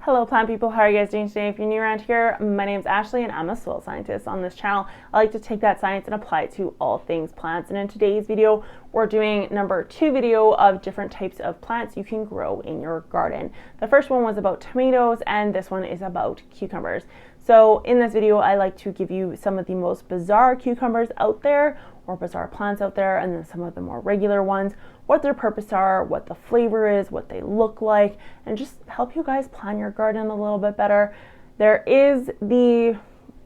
Hello plant people, how are you guys doing today? If you're new around here, my name is Ashley and I'm a soil scientist. On this channel, I like to take that science and apply it to all things plants. And in today's video, we're doing number 2 video of different types of plants you can grow in your garden. The first one was about tomatoes and this one is about cucumbers. So in this video, I like to give you some of the most bizarre cucumbers out there or bizarre plants out there, and then some of the more regular ones, what their purpose are, what the flavor is, what they look like, and just help you guys plan your garden a little bit better. There is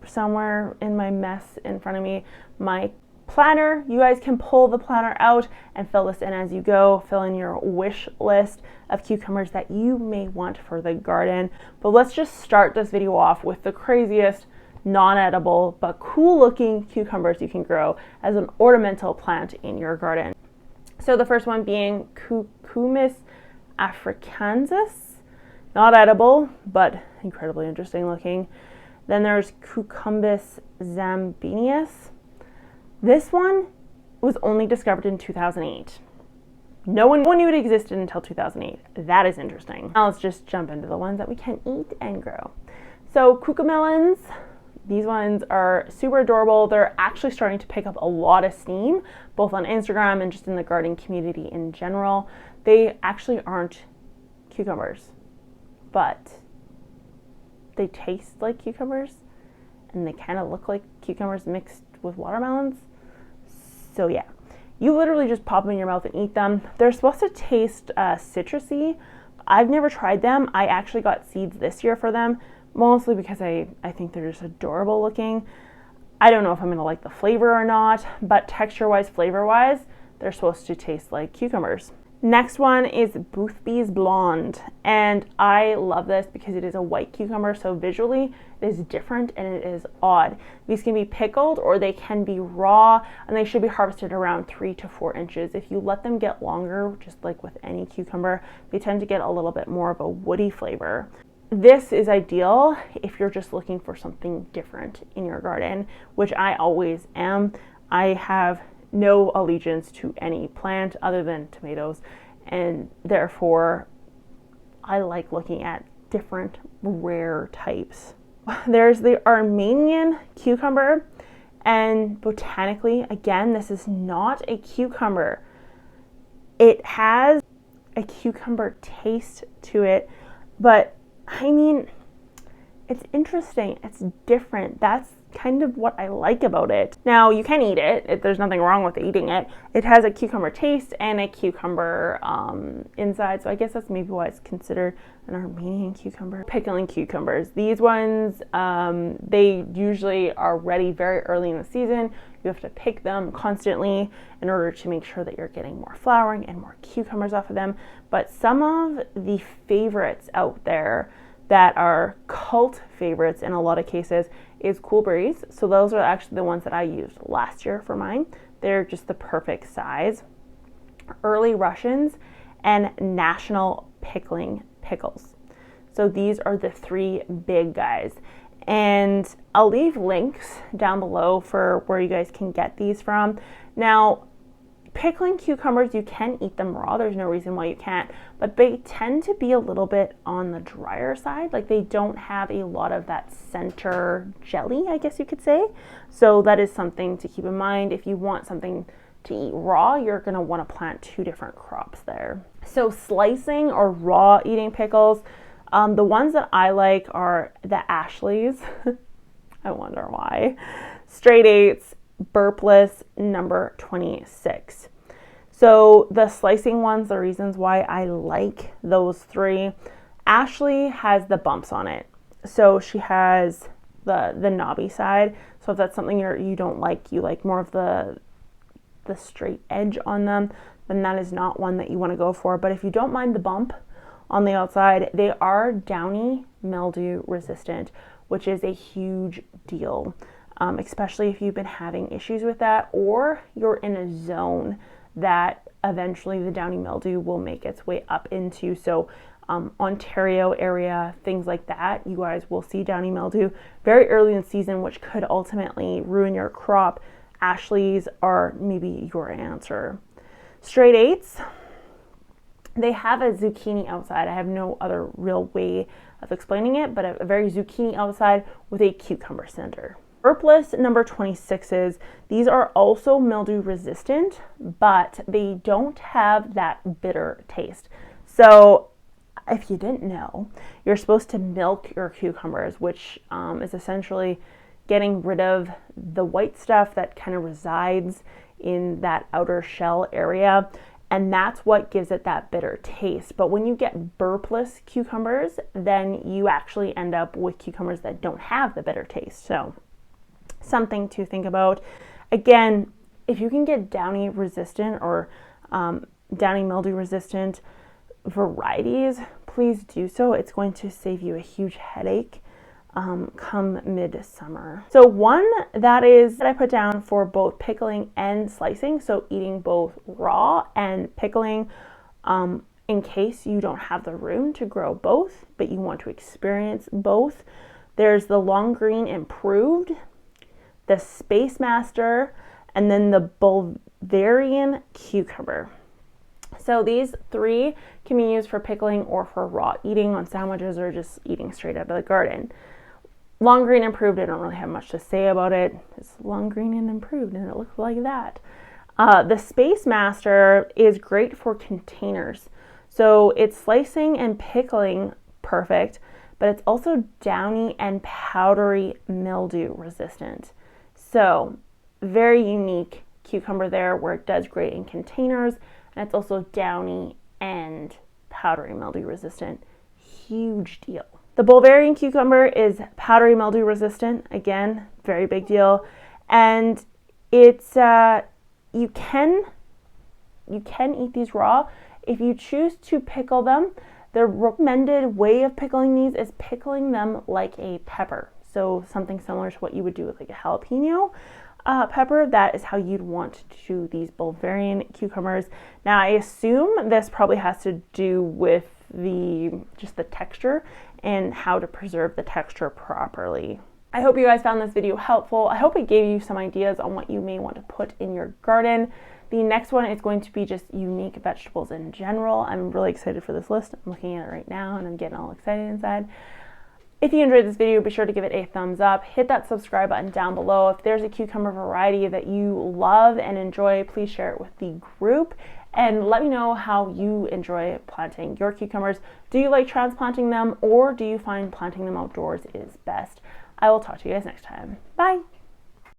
somewhere in my mess in front of me, my planner. You guys can pull the planner out and fill this in as you go. Fill in your wish list of cucumbers that you may want for the garden. But let's just start this video off with the craziest non-edible but cool looking cucumbers you can grow as an ornamental plant in your garden. So the first one being Cucumbers africanus, not edible but incredibly interesting looking. Then there's Cucumbers zambianus. This one was only discovered in 2008. No one knew it existed until 2008. That is interesting. Now let's just jump into the ones that we can eat and grow. So cucamelons. These ones are super adorable. They're actually starting to pick up a lot of steam, both on Instagram and just in the gardening community in general. They actually aren't cucumbers, but they taste like cucumbers and they kind of look like cucumbers mixed with watermelons. So yeah, you literally just pop them in your mouth and eat them. They're supposed to taste citrusy. I've never tried them. I actually got seeds this year for them, mostly because I think they're just adorable looking. I don't know if I'm gonna like the flavor or not, but texture-wise, flavor-wise, they're supposed to taste like cucumbers. Next one is BOOTHBY'S Blonde, and I love this because it is a white cucumber, so visually it is different and it is odd. These can be pickled or they can be raw, and they should be harvested around 3 to 4 inches. If you let them get longer, just like with any cucumber, they tend to get a little bit more of a woody flavor. This is ideal if you're just looking for something different in your garden, which I always am. I have no allegiance to any plant other than tomatoes, and therefore I like looking at different rare types. There's the Armenian cucumber, and botanically, again, this is not a cucumber. It has a cucumber taste to it, but I mean, it's interesting. It's different. That's kind of what I like about it. Now, you can eat it. There's nothing wrong with eating it. It has a cucumber taste and a cucumber inside, so I guess that's maybe why it's considered an Armenian cucumber. Pickling cucumbers. These ones, they usually are ready very early in the season. You have to pick them constantly in order to make sure that you're getting more flowering and more cucumbers off of them. But some of the favorites out there that are cult favorites in a lot of cases is coolberries. So those are actually the ones that I used last year for mine. They're just the perfect size. Early Russians and national pickling pickles. So these are the 3 big guys. And I'll leave links down below for where you guys can get these from. Now, pickling cucumbers, you can eat them raw. There's no reason why you can't, but they tend to be a little bit on the drier side. Like they don't have a lot of that center jelly, I guess you could say. So that is something to keep in mind. If you want something to eat raw, you're gonna wanna plant 2 different crops there. So slicing or raw eating pickles, the ones that I like are the Ashleys. I wonder why. Straight 8s, BURPLESS number 26. So the slicing ones, the reasons why I like those 3, Ashley has the bumps on it. So she has the knobby side. So if that's something you don't like, you like more of the straight edge on them, then that is not one that you want to go for. But if you don't mind the bump on the outside, they are downy mildew resistant, which is a huge deal. Especially if you've been having issues with that, or you're in a zone that eventually the downy mildew will make its way up into. So Ontario area, things like that, you guys will see downy mildew very early in the season, which could ultimately ruin your crop. Ashleys are maybe your answer. Straight 8s, they have a zucchini outside. I have no other real way of explaining it, but a very zucchini outside with a cucumber center. BURPLESS number 26s, these are also mildew resistant, but they don't have that bitter taste. So if you didn't know, you're supposed to milk your cucumbers, which is essentially getting rid of the white stuff that kind of resides in that outer shell area. And that's what gives it that bitter taste. But when you get burpless cucumbers, then you actually end up with cucumbers that don't have the bitter taste. So something to think about. Again, if you can get downy resistant or downy mildew resistant varieties, please do so. It's going to save you a huge headache come midsummer. So one that I put down for both pickling and slicing, so eating both raw and pickling, in case you don't have the room to grow both, but you want to experience both. There's the long green improved, the Space Master, and then the Bavarian cucumber. So these three can be used for pickling or for raw eating on sandwiches or just eating straight out of the garden. Long green improved, I don't really have much to say about it. It's long green and improved, and it looks like that. The Space Master is great for containers. So it's slicing and pickling perfect, but it's also downy and powdery mildew resistant. So very unique cucumber there where it does great in containers, and it's also downy and powdery mildew resistant. Huge deal. The Bavarian cucumber is powdery mildew resistant. Again, very big deal. And it's you can eat these raw. If you choose to pickle them, the recommended way of pickling these is pickling them like a pepper. So something similar to what you would do with like a jalapeno pepper. That is how you'd want to do these Bavarian cucumbers. Now I assume this probably has to do with just the texture and how to preserve the texture properly. I hope you guys found this video helpful. I hope it gave you some ideas on what you may want to put in your garden. The next one is going to be just unique vegetables in general. I'm really excited for this list. I'm looking at it right now and I'm getting all excited inside. If you enjoyed this video, be sure to give it a thumbs up. Hit that subscribe button down below. If there's a cucumber variety that you love and enjoy, please share it with the group. And let me know how you enjoy planting your cucumbers. Do you like transplanting them, or do you find planting them outdoors is best? I will talk to you guys next time. Bye.